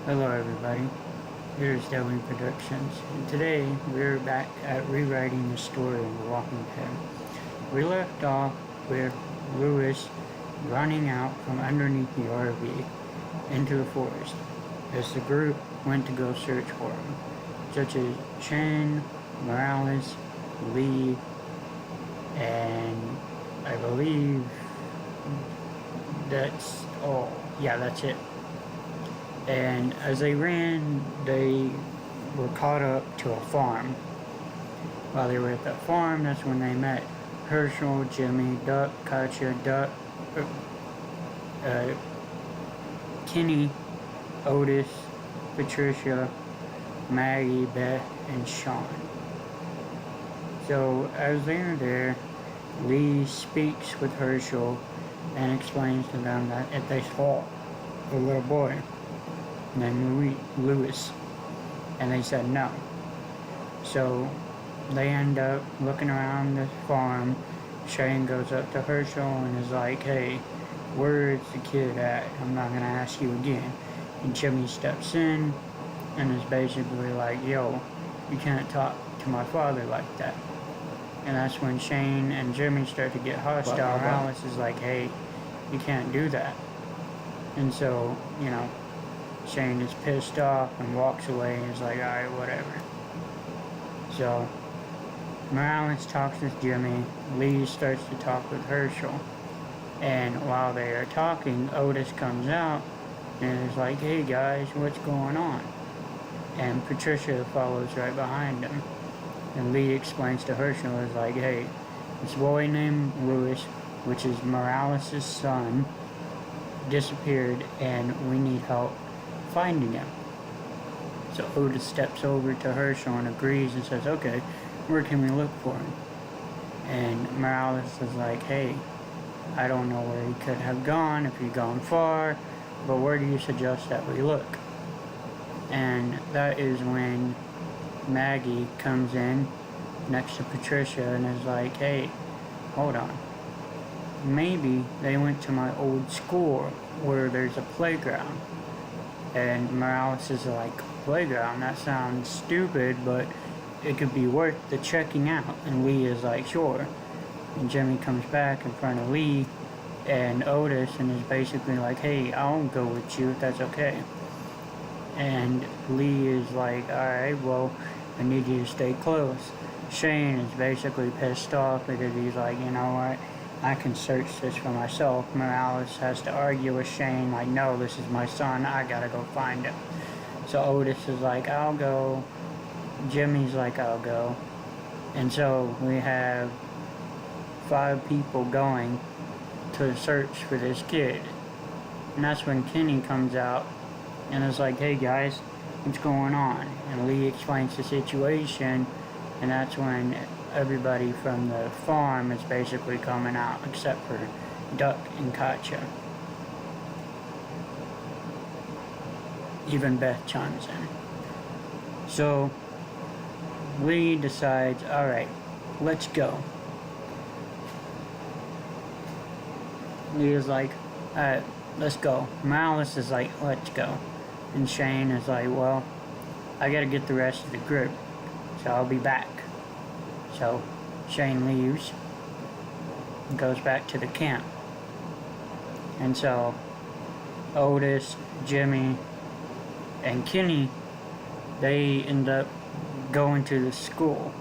Hello everybody, here's Delwyn Productions, and today we're back at rewriting the story of The Walking Dead. We left off with Lewis running out from underneath the RV into the forest as the group went to go search for him, such as Shane, Morales, Lee, and I believe that's all. Yeah, that's it. And as they ran, they were caught up to a farm. While they were at that farm, that's when they met Herschel, Jimmy, Duck, Katya, Kenny, Otis, Patricia, Maggie, Beth, and Sean. So as they are there, Lee speaks with Herschel and explains to them that if they saw the little boy named Lewis, and they said no. So they end up looking around the farm. Shane goes up to Herschel and is like, hey, where's the kid at? I'm not gonna ask you again. And Jimmy steps in and is basically like, yo, you can't talk to my father like that. And that's when Shane and Jimmy start to get hostile. Alice is like, hey, you can't do that. And so, Shane is pissed off and walks away and is like, alright, whatever. So, Morales talks with Jimmy. Lee starts to talk with Herschel. And while they are talking, Otis comes out and is like, hey guys, what's going on? And Patricia follows right behind him. And Lee explains to Herschel, is like, hey, this boy named Lewis, which is Morales' son, disappeared and we need help finding him. So Otis steps over to Herschel and agrees and says, okay, where can we look for him? And Morales is like, hey, I don't know where he could have gone, if he'd gone far, but where do you suggest that we look? And that is when Maggie comes in next to Patricia and is like, hey, hold on. Maybe they went to my old school where there's a playground. And Morales is like, playground? That sounds stupid, but it could be worth the checking out. And Lee is like, sure. And Jimmy comes back in front of Lee and Otis and is basically like, hey, I'll go with you if that's okay. And Lee is like, alright, well, I need you to stay close. Shane is basically pissed off because he's like, you know what, I can search this for myself. Morales has to argue with Shane, like, no, this is my son, I gotta go find him. So Otis is like, I'll go. Jimmy's like, I'll go. And so we have 5 people going to search for this kid. And that's when Kenny comes out and is like, hey guys, what's going on? And Lee explains the situation, and that's when everybody from the farm is basically coming out except for Duck and Katya. Even Beth chimes in. So Lee decides, alright, let's go. Lee is like, alright, let's go. Morales is like, let's go. And Shane is like, well, I gotta get the rest of the group, so I'll be back. So Shane leaves and goes back to the camp. And so Otis, Jimmy, and Kenny, they end up going to the school.